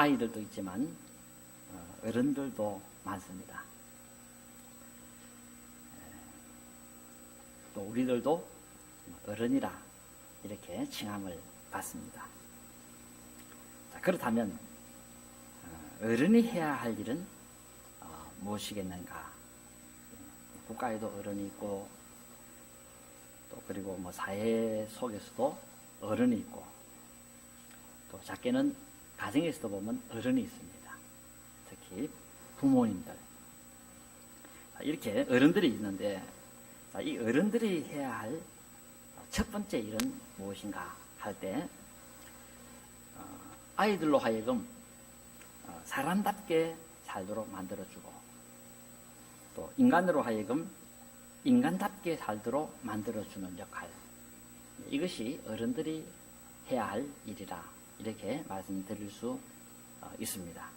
아이들도 있지만 어른들도 많습니다. 또 우리들도 어른이라 이렇게 칭함을 받습니다. 자, 그렇다면 어른이 해야 할 일은 무엇이겠는가? 국가에도 어른이 있고 또 그리고 뭐 사회 속에서도 어른이 있고 또 작게는 가정에서도 보면 어른이 있습니다. 특히 부모님들 이렇게 어른들이 있는데 이 어른들이 해야 할 첫 번째 일은 무엇인가 할 때 아이들로 하여금 사람답게 살도록 만들어주고 또 인간으로 하여금 인간답게 살도록 만들어주는 역할, 이것이 어른들이 해야 할 일이라 이렇게 말씀드릴 수 있습니다.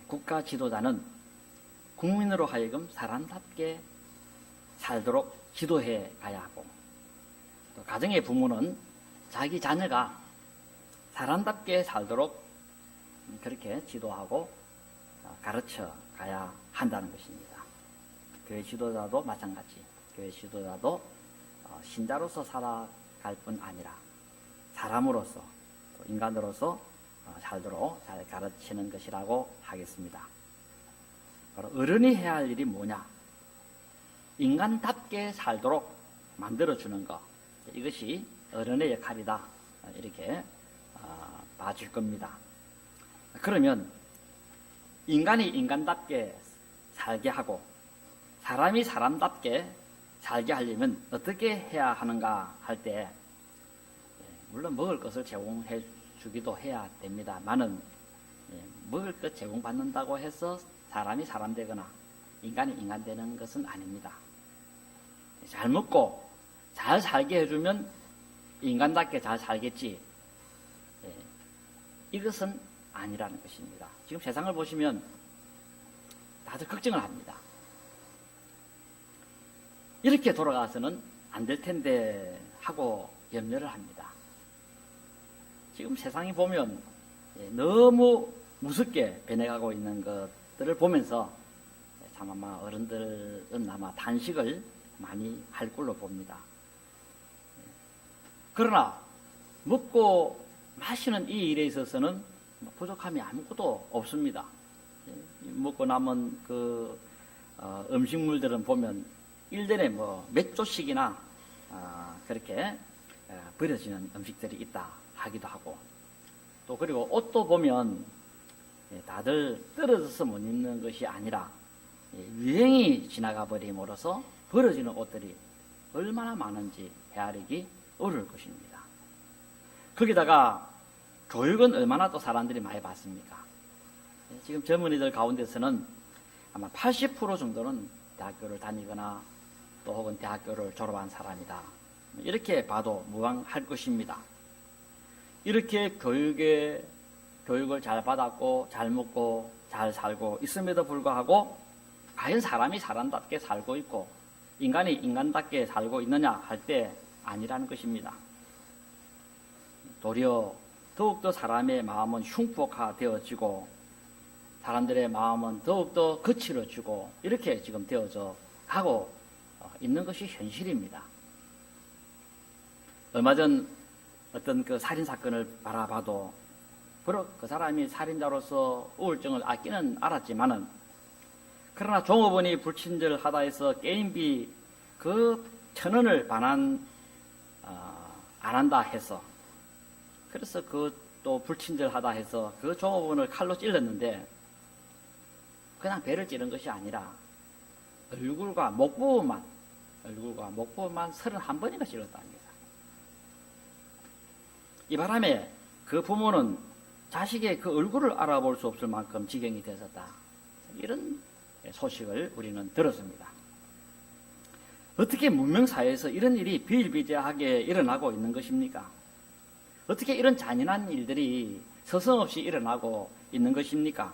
국가 지도자는 국민으로 하여금 사람답게 살도록 지도해 가야 하고 또 가정의 부모는 자기 자녀가 사람답게 살도록 그렇게 지도하고 가르쳐 가야 한다는 것입니다. 교회 지도자도 마찬가지. 교회 지도자도 신자로서 살아갈 뿐 아니라 사람으로서 또 인간으로서 살도록 잘 가르치는 것이라고 하겠습니다. 바로 어른이 해야 할 일이 뭐냐? 인간답게 살도록 만들어주는 것. 이것이 어른의 역할이다. 이렇게 봐줄 겁니다. 그러면 인간이 인간답게 살게 하고 사람이 사람답게 살게 하려면 어떻게 해야 하는가 할 때 물론 먹을 것을 제공해 주기도 해야 됩니다만은 먹을 것 제공받는다고 해서 사람이 사람 되거나 인간이 인간 되는 것은 아닙니다. 잘 먹고 잘 살게 해주면 인간답게 잘 살겠지. 이것은 아니라는 것입니다. 지금 세상을 보시면 다들 걱정을 합니다. 이렇게 돌아가서는 안 될 텐데 하고 염려를 합니다. 지금 세상이 보면 너무 무섭게 변해가고 있는 것들을 보면서 참 아마 어른들은 아마 단식을 많이 할 걸로 봅니다. 그러나 먹고 마시는 이 일에 있어서는 부족함이 아무것도 없습니다. 먹고 남은 그 음식물들은 보면 일년에 뭐 몇 조씩이나 그렇게 버려지는 음식들이 있다 하기도 하고 또 그리고 옷도 보면 다들 떨어져서 못 입는 것이 아니라 유행이 지나가 버림으로써 버려지는 옷들이 얼마나 많은지 헤아리기 어려울 것입니다. 거기다가 교육은 얼마나 또 사람들이 많이 받습니까? 지금 젊은이들 가운데서는 아마 80% 정도는 대학교를 다니거나 또 혹은 대학교를 졸업한 사람이다. 이렇게 봐도 무방할 것입니다. 이렇게 교육을 잘 받았고 잘 먹고 잘 살고 있음에도 불구하고 과연 사람이 사람답게 살고 있고 인간이 인간답게 살고 있느냐 할 때 아니라는 것입니다. 도리어 더욱더 사람의 마음은 흉폭화되어지고 사람들의 마음은 더욱더 거칠어지고 이렇게 지금 되어져 가고 있는 것이 현실입니다. 얼마 전 어떤 그 살인사건을 바라봐도 그 사람이 살인자로서 우울증을 앓기는 알았지만은 그러나 종업원이 불친절하다 해서 게임비 그 1,000원을 반환 안 한다 해서 그래서 그 또 불친절하다 해서 그 종업원을 칼로 찔렀는데 그냥 배를 찌른 것이 아니라 얼굴과 목부분만 31번인가 찔렀답니다. 이 바람에 그 부모는 자식의 그 얼굴을 알아볼 수 없을 만큼 지경이 되었다. 이런 소식을 우리는 들었습니다. 어떻게 문명사회에서 이런 일이 비일비재하게 일어나고 있는 것입니까? 어떻게 이런 잔인한 일들이 서슴없이 일어나고 있는 것입니까?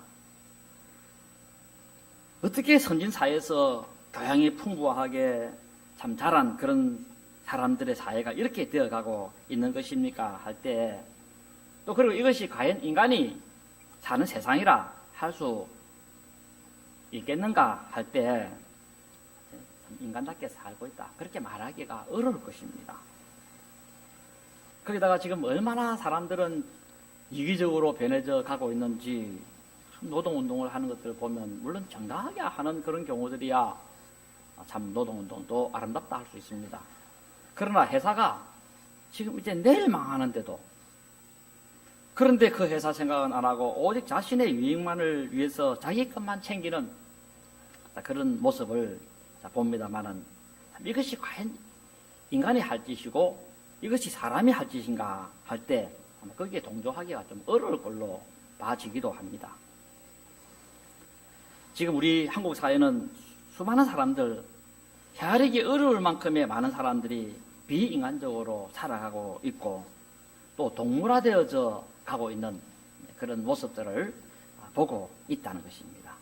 어떻게 선진사회에서 교양이 풍부하게 참 자란 그런 사람들의 사회가 이렇게 되어가고 있는 것입니까? 할 때 또 그리고 이것이 과연 인간이 사는 세상이라 할 수 있겠는가 할 때 인간답게 살고 있다, 그렇게 말하기가 어려울 것입니다. 거기다가 지금 얼마나 사람들은 이기적으로 변해져 가고 있는지, 노동운동을 하는 것들을 보면 물론 정당하게 하는 그런 경우들이야 참 노동운동도 아름답다 할 수 있습니다. 그러나 회사가 지금 이제 내일 망하는데도, 그런데 그 회사 생각은 안 하고 오직 자신의 유익만을 위해서 자기 것만 챙기는 그런 모습을 봅니다만은, 이것이 과연 인간이 할 짓이고 이것이 사람이 할 짓인가 할 때 거기에 동조하기가 좀 어려울 걸로 봐지기도 합니다. 지금 우리 한국 사회는 수많은 사람들, 헤아리기 어려울 만큼의 많은 사람들이 비인간적으로 살아가고 있고 또 동물화되어져 가고 있는 그런 모습들을 보고 있다는 것입니다.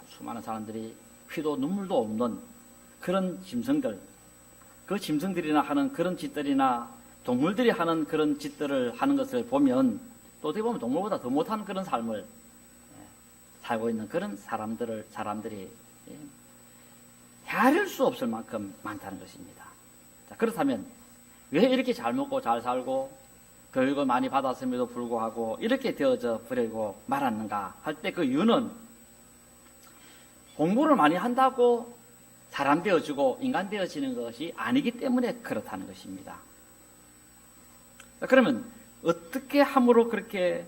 수많은 사람들이 피도 눈물도 없는 그런 짐승들, 그 짐승들이나 하는 그런 짓들이나 동물들이 하는 그런 짓들을 하는 것을 보면 또 어떻게 보면 동물보다 더 못한 그런 삶을 살고 있는 그런 사람들이 헤아릴 수 없을 만큼 많다는 것입니다. 자, 그렇다면 왜 이렇게 잘 먹고 잘 살고 교육을 많이 받았음에도 불구하고 이렇게 되어져 버리고 말았는가 할 때 그 이유는 공부를 많이 한다고 사람 되어지고 인간 되어지는 것이 아니기 때문에 그렇다는 것입니다. 그러면 어떻게 함으로 그렇게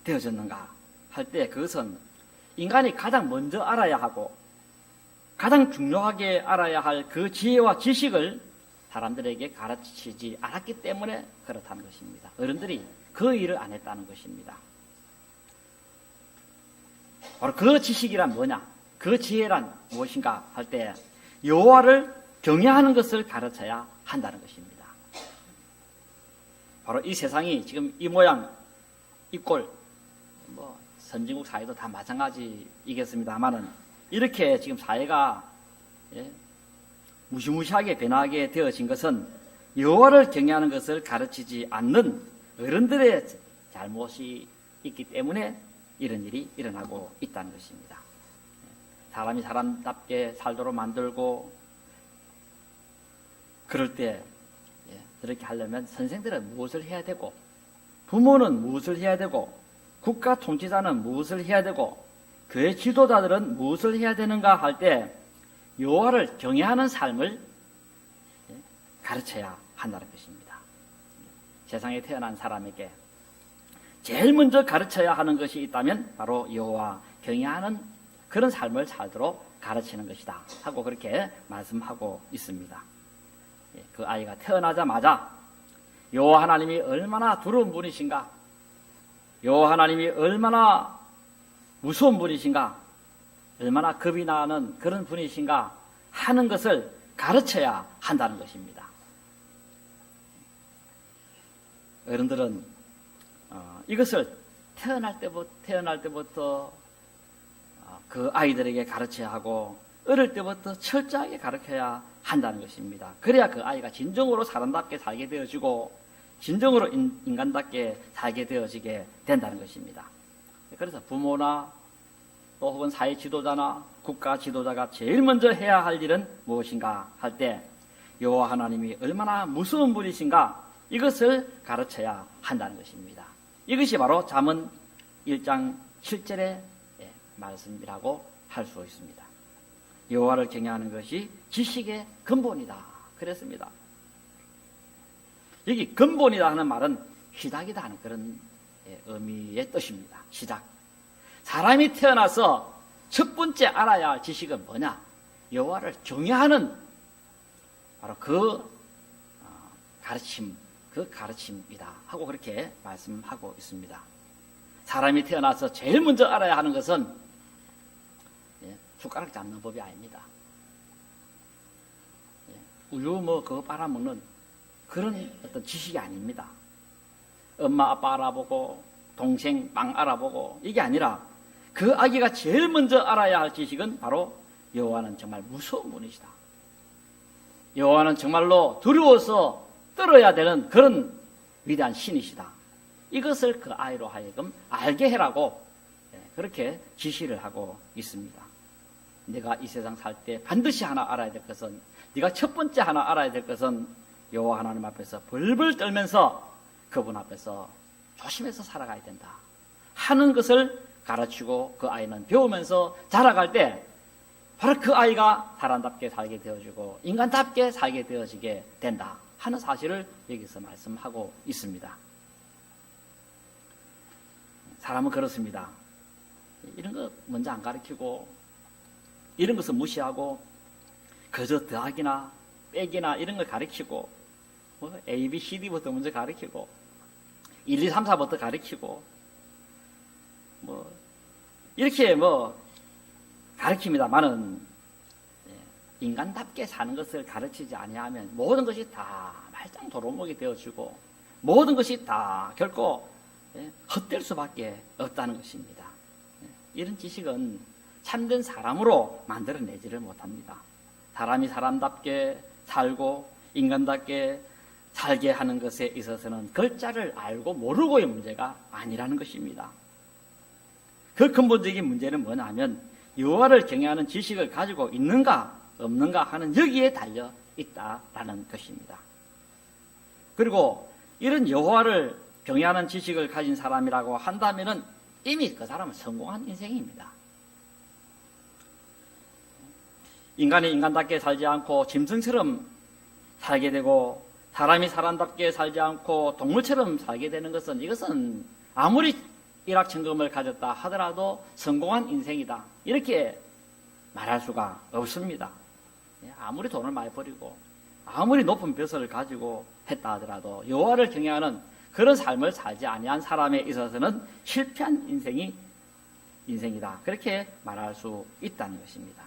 되어졌는가 할 때 그것은 인간이 가장 먼저 알아야 하고 가장 중요하게 알아야 할 그 지혜와 지식을 사람들에게 가르치지 않았기 때문에 그렇다는 것입니다. 어른들이 그 일을 안 했다는 것입니다. 바로 그 지식이란 뭐냐, 그 지혜란 무엇인가 할 때 여호와를 경외하는 것을 가르쳐야 한다는 것입니다. 바로 이 세상이 지금 이 모양 이 꼴, 선진국 사회도 다 마찬가지이겠습니다만은 이렇게 지금 사회가 무시무시하게 변하게 되어진 것은 여호와를 경외하는 것을 가르치지 않는 어른들의 잘못이 있기 때문에 이런 일이 일어나고 있다는 것입니다. 사람이 사람답게 살도록 만들고 그럴 때 그렇게 하려면 선생들은 무엇을 해야 되고 부모는 무엇을 해야 되고 국가 통치자는 무엇을 해야 되고 교회 지도자들은 무엇을 해야 되는가 할 때 여호와를 경외하는 삶을 가르쳐야 한다는 것입니다. 세상에 태어난 사람에게 제일 먼저 가르쳐야 하는 것이 있다면 바로 여호와 경외하는 그런 삶을 살도록 가르치는 것이다 하고 그렇게 말씀하고 있습니다. 그 아이가 태어나자마자 여호와 하나님이 얼마나 두려운 분이신가, 여호와 하나님이 얼마나 무서운 분이신가, 얼마나 겁이 나는 그런 분이신가 하는 것을 가르쳐야 한다는 것입니다. 어른들은 이것을 태어날 때부터 그 아이들에게 가르쳐야 하고 어릴 때부터 철저하게 가르쳐야 한다는 것입니다. 그래야 그 아이가 진정으로 사람답게 살게 되어지고 진정으로 인간답게 살게 되어지게 된다는 것입니다. 그래서 부모나 또 혹은 사회 지도자나 국가 지도자가 제일 먼저 해야 할 일은 무엇인가 할 때 여호와 하나님이 얼마나 무서운 분이신가 이것을 가르쳐야 한다는 것입니다. 이것이 바로 잠언 1장 7절의 말씀이라고 할 수 있습니다. 여호와를 경외하는 것이 지식의 근본이다 그랬습니다. 여기 근본이다 하는 말은 시작이다 하는 그런 의미의 뜻입니다. 시작. 사람이 태어나서 첫 번째 알아야 할 지식은 뭐냐? 여호와를 경외하는 바로 그 가르침이다 하고 그렇게 말씀하고 있습니다. 사람이 태어나서 제일 먼저 알아야 하는 것은 숟가락 잡는 법이 아닙니다. 우유 그거 빨아먹는 그런 어떤 지식이 아닙니다. 엄마 아빠 알아보고 동생 빵 알아보고 이게 아니라 그 아기가 제일 먼저 알아야 할 지식은 바로 여호와는 정말 무서운 분이시다. 여호와는 정말로 두려워서 떨어야 되는 그런 위대한 신이시다. 이것을 그 아이로 하여금 알게 해라고 그렇게 지시를 하고 있습니다. 내가 이 세상 살 때 반드시 하나 알아야 될 것은, 네가 첫 번째 하나 알아야 될 것은 여호와 하나님 앞에서 벌벌 떨면서 그분 앞에서 조심해서 살아가야 된다 하는 것을 가르치고, 그 아이는 배우면서 자라갈 때 바로 그 아이가 사람답게 살게 되어지고 인간답게 살게 되어지게 된다 하는 사실을 여기서 말씀하고 있습니다. 사람은 그렇습니다. 이런 거 먼저 안 가르치고, 이런 것을 무시하고, 그저 더하기나 빼기나 이런 걸 가르치고, 뭐 A, B, C, D부터 먼저 가르치고, 1, 2, 3, 4부터 가르치고, 뭐 이렇게 가르칩니다만은 인간답게 사는 것을 가르치지 아니하면 모든 것이 다 말짱 도루묵이 되어지고 모든 것이 다 결코 헛될 수밖에 없다는 것입니다. 이런 지식은 참된 사람으로 만들어내지를 못합니다. 사람이 사람답게 살고 인간답게 살게 하는 것에 있어서는 글자를 알고 모르고의 문제가 아니라는 것입니다. 그 근본적인 문제는 뭐냐면 여호와를 경외하는 지식을 가지고 있는가 없는가 하는 여기에 달려 있다라는 것입니다. 그리고 이런 여호와를 경외하는 지식을 가진 사람이라고 한다면은 이미 그 사람은 성공한 인생입니다. 인간이 인간답게 살지 않고 짐승처럼 살게 되고 사람이 사람답게 살지 않고 동물처럼 살게 되는 것은, 이것은 아무리 일확천금을 가졌다 하더라도 성공한 인생이다 이렇게 말할 수가 없습니다. 아무리 돈을 많이 버리고 아무리 높은 벼슬을 가지고 했다 하더라도 여호와를 경외하는 그런 삶을 살지 아니한 사람에 있어서는 실패한 인생이다 그렇게 말할 수 있다는 것입니다.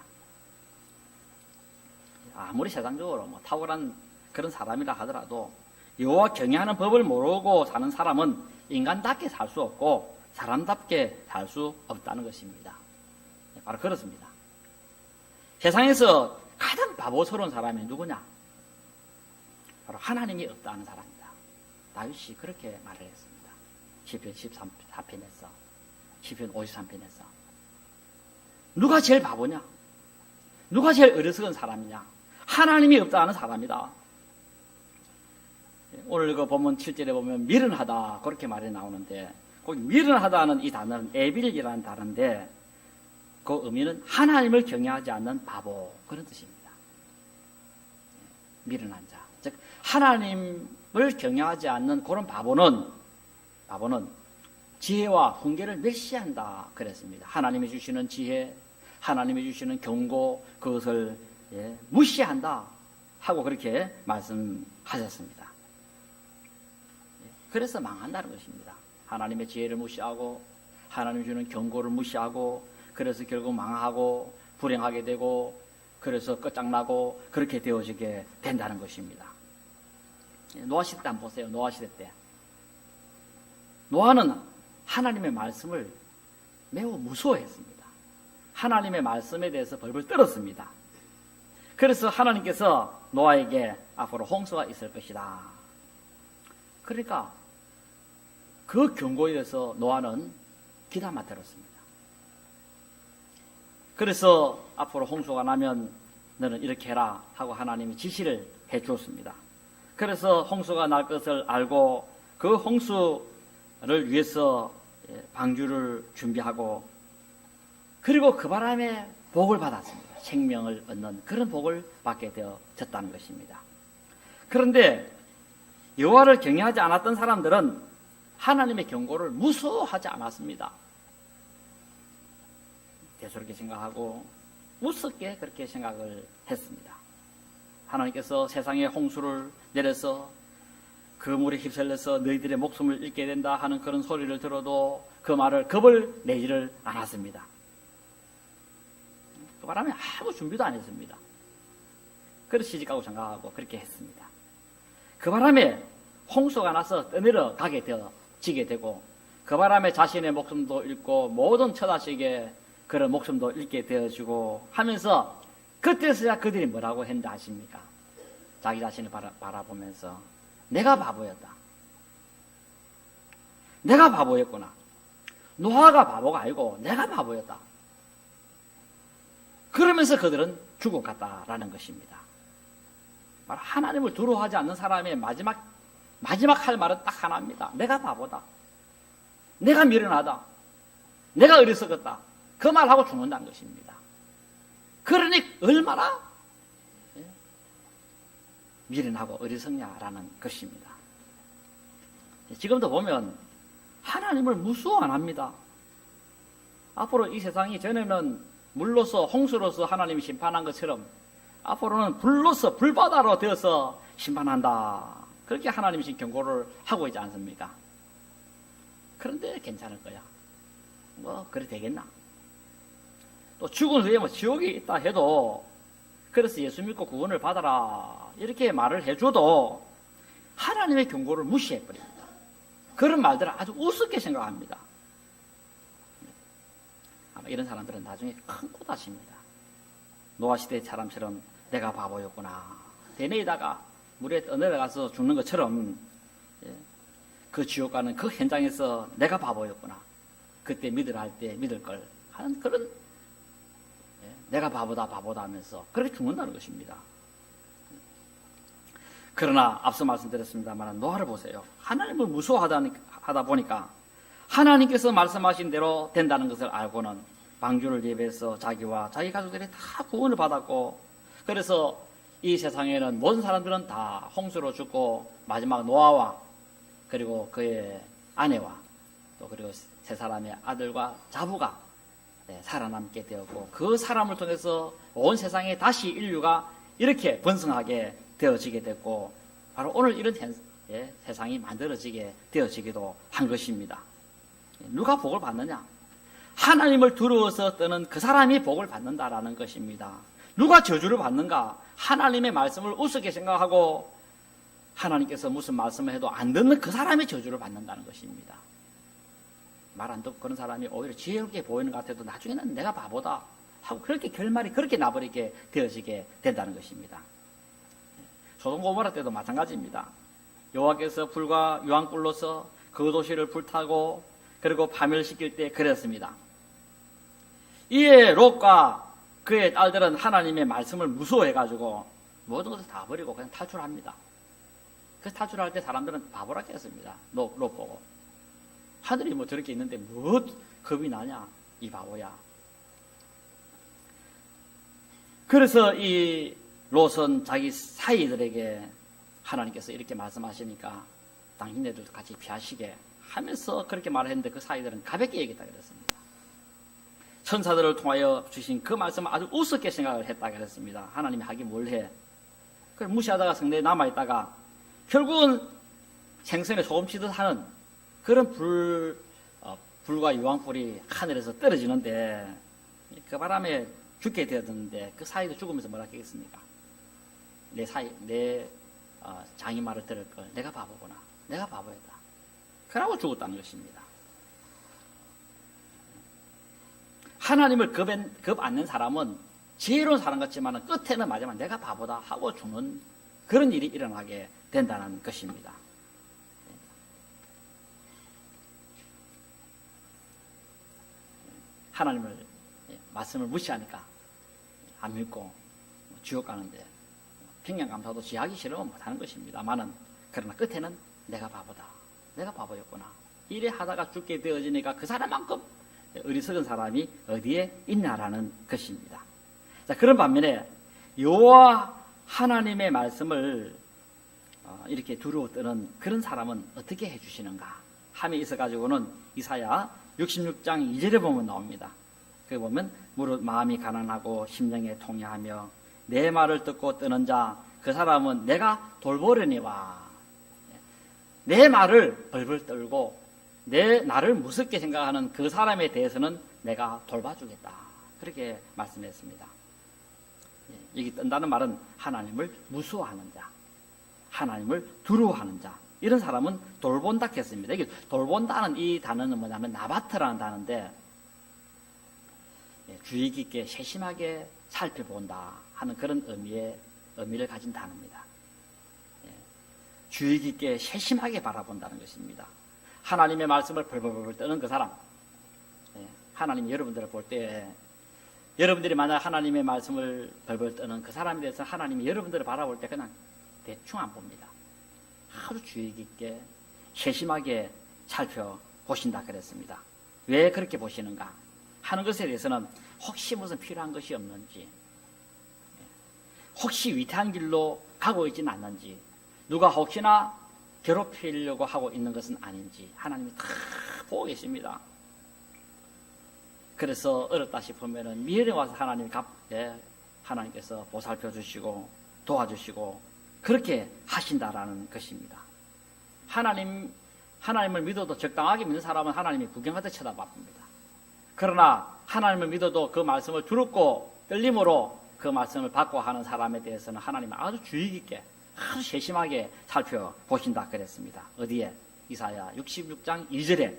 아무리 세상적으로 탁월한 그런 사람이라 하더라도 여호와 경외하는 법을 모르고 사는 사람은 인간답게 살 수 없고 사람답게 살 수 없다는 것입니다. 바로 그렇습니다. 세상에서 가장 바보스러운 사람이 누구냐? 바로 하나님이 없다는 사람이다. 다윗이 그렇게 말을 했습니다. 시편 14편에서, 시편 53편에서. 누가 제일 바보냐? 누가 제일 어리석은 사람이냐? 하나님이 없다는 사람이다. 오늘 그 본문 7절에 보면 미련하다 그렇게 말이 나오는데, 거기 미련하다는 이 단어는 에빌이라는 단어인데 그 의미는 하나님을 경외하지 않는 바보 그런 뜻입니다. 미련한 자, 즉 하나님을 경외하지 않는 그런 바보는 지혜와 훈계를 멸시한다 그랬습니다. 하나님이 주시는 지혜, 하나님이 주시는 경고, 그것을 무시한다 하고 그렇게 말씀하셨습니다. 그래서 망한다는 것입니다. 하나님의 지혜를 무시하고 하나님이 주는 경고를 무시하고, 그래서 결국 망하고 불행하게 되고, 그래서 끝장나고 그렇게 되어지게 된다는 것입니다. 노아 시대 때 한번 보세요. 노아 시대 때 노아는 하나님의 말씀을 매우 무서워했습니다. 하나님의 말씀에 대해서 벌벌 떨었습니다. 그래서 하나님께서 노아에게 앞으로 홍수가 있을 것이다. 그러니까 그 경고에 대해서 노아는 귀담아 들었습니다. 그래서 앞으로 홍수가 나면 너는 이렇게 해라 하고 하나님이 지시를 해 주었습니다. 그래서 홍수가 날 것을 알고 그 홍수를 위해서 방주를 준비하고, 그리고 그 바람에 복을 받았습니다. 생명을 얻는 그런 복을 받게 되어졌다는 것입니다. 그런데 여호와를 경외하지 않았던 사람들은 하나님의 경고를 무서워하지 않았습니다. 대수롭게 생각하고 우습게 그렇게 생각을 했습니다. 하나님께서 세상에 홍수를 내려서 그 물에 휩쓸려서 너희들의 목숨을 잃게 된다 하는 그런 소리를 들어도 그 말을 겁을 내지를 않았습니다. 그 바람에 아무 준비도 안 했습니다. 그래서 시집가고 장가가고 그렇게 했습니다. 그 바람에 홍수가 나서 떠내려 가게 되어지게 되고, 그 바람에 자신의 목숨도 잃고 모든 처자식의 그런 목숨도 잃게 되어지고 하면서, 그때서야 그들이 뭐라고 했는지 아십니까? 자기 자신을 바라보면서 내가 바보였다. 내가 바보였구나. 노아가 바보가 아니고 내가 바보였다. 그러면서 그들은 죽어갔다라는 것입니다. 바로 하나님을 두려워하지 않는 사람의 마지막 할 말은 딱 하나입니다. 내가 바보다. 내가 미련하다. 내가 어리석었다. 그 말하고 죽는다는 것입니다. 그러니 얼마나 미련하고 어리석냐라는 것입니다. 지금도 보면 하나님을 무수호 안 합니다. 앞으로 이 세상이 전에는 물로서 홍수로서 하나님이 심판한 것처럼 앞으로는 불로서 불바다로 되어서 심판한다. 그렇게 하나님이 지금 경고를 하고 있지 않습니까? 그런데 괜찮을 거야. 뭐 그래 되겠나? 또 죽은 후에 뭐 지옥이 있다 해도 그래서 예수 믿고 구원을 받아라 이렇게 말을 해줘도 하나님의 경고를 무시해버립니다. 그런 말들을 아주 우습게 생각합니다. 아마 이런 사람들은 나중에 큰 꼬다십니다. 노아 시대 사람처럼 내가 바보였구나. 대내에다가 물에 떠내려가서 죽는 것처럼 그 지옥 가는 그 현장에서 내가 바보였구나. 그때 믿으라 할 때 믿을 걸 하는 그런 내가 바보다 하면서 그렇게 죽는다는 것입니다. 그러나 앞서 말씀드렸습니다만 노아를 보세요. 하나님을 무서워하다 보니까 하나님께서 말씀하신 대로 된다는 것을 알고는 방주를 예배해서 자기와 자기 가족들이 다 구원을 받았고 그래서 이 세상에는 모든 사람들은 다 홍수로 죽고 마지막 노아와 그리고 그의 아내와 또 그리고 세 사람의 아들과 자부가 살아남게 되었고 그 사람을 통해서 온 세상에 다시 인류가 이렇게 번성하게 되어지게 됐고 바로 오늘 이런 세상이 만들어지게 되어지기도 한 것입니다. 누가 복을 받느냐? 하나님을 두려워서 떠는 그 사람이 복을 받는다라는 것입니다. 누가 저주를 받는가? 하나님의 말씀을 우습게 생각하고 하나님께서 무슨 말씀을 해도 안 듣는 그 사람이 저주를 받는다는 것입니다. 말 안 듣고 그런 사람이 오히려 지혜롭게 보이는 것 같아도 나중에는 내가 바보다 하고 그렇게 결말이 그렇게 나버리게 되어지게 된다는 것입니다. 소돔 고모라 때도 마찬가지입니다. 여호와께서 불과 유황불로서 그 도시를 불타고 그리고 파멸시킬 때 그랬습니다. 이에 롯과 그의 딸들은 하나님의 말씀을 무서워해가지고 모든 것을 다 버리고 그냥 탈출합니다. 그 탈출할 때 사람들은 바보라 했습니다. 롯 보고. 하늘이 뭐 저렇게 있는데 뭐 겁이 나냐 이 바보야. 그래서 이 롯은 자기 사이들에게 하나님께서 이렇게 말씀하시니까 당신네들도 같이 피하시게 하면서 그렇게 말을 했는데 그 사이들은 가볍게 얘기했다 그랬습니다. 천사들을 통하여 주신 그 말씀을 아주 우습게 생각을 했다 그랬습니다. 하나님이 하긴 뭘 해. 그걸 무시하다가 성내에 남아있다가 결국은 생선에 소금 치듯 하는 그런 불과 유황불이 하늘에서 떨어지는데 그 바람에 죽게 되었는데 그 사이도 죽으면서 뭐라 하겠습니까? 내 장이 말을 들을 걸 내가 바보구나. 내가 바보였다. 그러고 죽었다는 것입니다. 하나님을 겁 않는 사람은 지혜로운 사람 같지만 끝에는 마지막 내가 바보다 하고 죽는 그런 일이 일어나게 된다는 것입니다. 하나님을 말씀을 무시하니까 안 믿고 지옥 가는데 평양감사도 지하기 싫으면 못하는 것입니다만은 그러나 끝에는 내가 바보다. 내가 바보였구나. 이래 하다가 죽게 되어지니까 그 사람만큼 어리석은 사람이 어디에 있냐라는 것입니다. 자, 그런 반면에 여호와 하나님의 말씀을 이렇게 두려워 떠는 그런 사람은 어떻게 해주시는가 함에 있어가지고는 이사야 66장 2절에 보면 나옵니다. 거기 보면 무릇 마음이 가난하고 심령에 통해하며 내 말을 듣고 뜨는 자 그 사람은 내가 돌보려니와 내 말을 벌벌 떨고 나를 무섭게 생각하는 그 사람에 대해서는 내가 돌봐주겠다. 그렇게 말씀했습니다. 여기 뜬다는 말은 하나님을 무서워하는 자, 하나님을 두려워하는 자, 이런 사람은 돌본다 했습니다. 이게 돌본다는 이 단어는 뭐냐면 나바트라는 단어인데 주의 깊게 세심하게 살펴본다 하는 그런 의미를 가진 단어입니다. 주의 깊게 세심하게 바라본다는 것입니다. 하나님의 말씀을 벌벌벌 떠는 그 사람. 하나님이 여러분들을 볼 때 여러분들이 만약 하나님의 말씀을 벌벌 떠는 그 사람에 대해서 하나님이 여러분들을 바라볼 때 그냥 대충 안 봅니다. 아주 주의 깊게 세심하게 살펴보신다 그랬습니다. 왜 그렇게 보시는가 하는 것에 대해서는 혹시 무슨 필요한 것이 없는지, 혹시 위태한 길로 가고 있지는 않는지, 누가 혹시나 괴롭히려고 하고 있는 것은 아닌지 하나님이 다 보고 계십니다. 그래서 어렵다 싶으면은 미래에 와서 하나님께서 보살펴 주시고 도와주시고 그렇게 하신다라는 것입니다. 하나님을 믿어도 적당하게 믿는 사람은 하나님이 구경하듯 쳐다봅니다. 그러나 하나님을 믿어도 그 말씀을 두렵고 떨림으로 그 말씀을 받고 하는 사람에 대해서는 하나님은 아주 주의 깊게 아주 세심하게 살펴보신다 그랬습니다. 어디에? 이사야 66장 2절에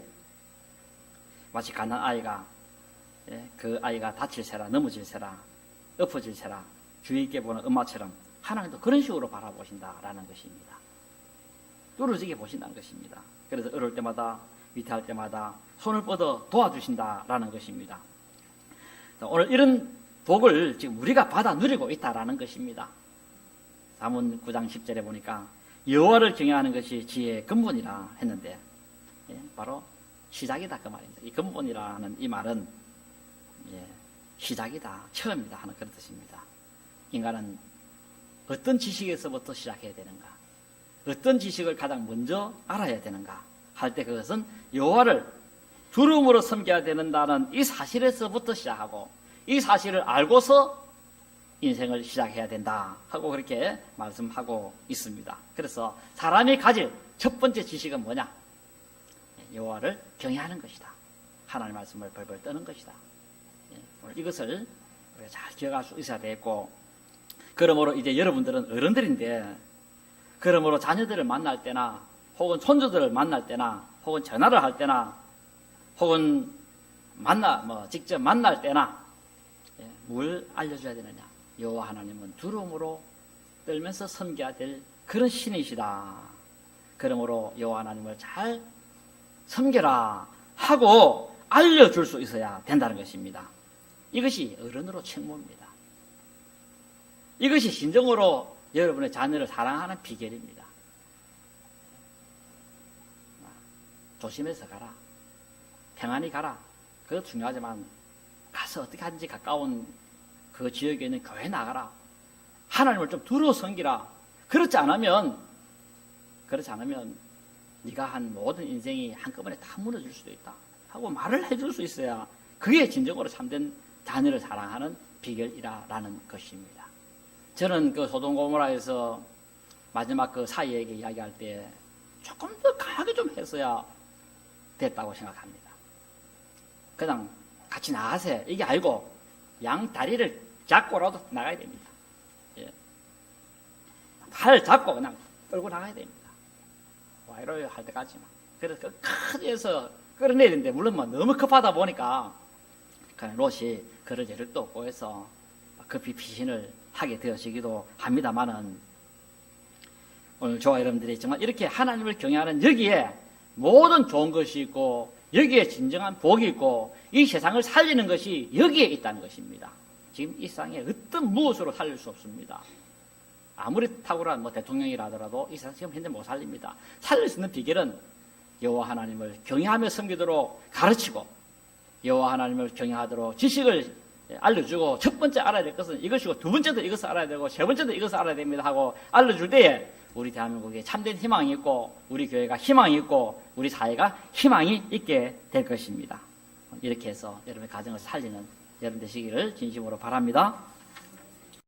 마치 갓난 아이가 그 아이가 다칠세라 넘어질세라 엎어질세라 주의 깊게 보는 엄마처럼 하나님도 그런 식으로 바라보신다라는 것입니다. 뚫어지게 보신다는 것입니다. 그래서 어려울 때마다 위태할 때마다 손을 뻗어 도와주신다라는 것입니다. 오늘 이런 복을 지금 우리가 받아 누리고 있다라는 것입니다. 잠언 9장 10절에 보니까 여호와를 경외하는 것이 지혜의 근본이라 했는데 바로 시작이다 그 말입니다. 이 근본이라는 이 말은 시작이다, 처음이다 하는 그런 뜻입니다. 인간은 어떤 지식에서부터 시작해야 되는가, 어떤 지식을 가장 먼저 알아야 되는가 할 때 그것은 여호와를 두려움으로 섬겨야 된다는 이 사실에서부터 시작하고 이 사실을 알고서 인생을 시작해야 된다 하고 그렇게 말씀하고 있습니다. 그래서 사람이 가질 첫 번째 지식은 뭐냐? 여호와를 경외하는 것이다. 하나님의 말씀을 벌벌 떠는 것이다. 오늘 이것을 우리가 잘 기억할 수 있어야 되겠고, 그러므로 이제 여러분들은 어른들인데, 그러므로 자녀들을 만날 때나 혹은 손주들을 만날 때나 혹은 전화를 할 때나 혹은 직접 만날 때나 뭘 알려줘야 되느냐? 여호와 하나님은 두려움으로 떨면서 섬겨야 될 그런 신이시다. 그러므로 여호와 하나님을 잘 섬겨라 하고 알려줄 수 있어야 된다는 것입니다. 이것이 어른으로 책무입니다. 이것이 진정으로 여러분의 자녀를 사랑하는 비결입니다. 조심해서 가라. 평안히 가라. 그거 중요하지만 가서 어떻게 하든지 가까운 그 지역에 있는 교회 나가라. 하나님을 좀 두려워 섬기라. 그렇지 않으면 네가 한 모든 인생이 한꺼번에 다 무너질 수도 있다 하고 말을 해줄 수 있어야 그게 진정으로 참된 자녀를 사랑하는 비결이라는 것입니다. 저는 그 소돔고모라에서 마지막 그 사이에게 이야기할 때 조금 더 강하게 좀 했어야 됐다고 생각합니다. 그냥 같이 나가세요. 이게 알고 양 다리를 잡고라도 나가야 됩니다. 팔 잡고 그냥 끌고 나가야 됩니다. 와이로 할 때까지만. 그래서 끝까지에서 끌어내야 되는데, 물론 너무 급하다 보니까 그냥 롯이 그럴 여력도 없고 해서 급히 피신을 하게 되어지기도 합니다만은, 오늘 저와 여러분들이 정말 이렇게 하나님을 경외하는 여기에 모든 좋은 것이 있고 여기에 진정한 복이 있고 이 세상을 살리는 것이 여기에 있다는 것입니다. 지금 이 세상에 어떤 무엇으로 살릴 수 없습니다. 아무리 탁월한 대통령이라 하더라도 이 세상 지금 현재 못 살립니다. 살릴 수 있는 비결은 여호와 하나님을 경외하며 섬기도록 가르치고 여호와 하나님을 경외하도록 지식을 알려주고, 첫 번째 알아야 될 것은 이것이고 두 번째도 이것을 알아야 되고 세 번째도 이것을 알아야 됩니다 하고 알려줄 때에 우리 대한민국에 참된 희망이 있고 우리 교회가 희망이 있고 우리 사회가 희망이 있게 될 것입니다. 이렇게 해서 여러분의 가정을 살리는 여러분 되시기를 진심으로 바랍니다.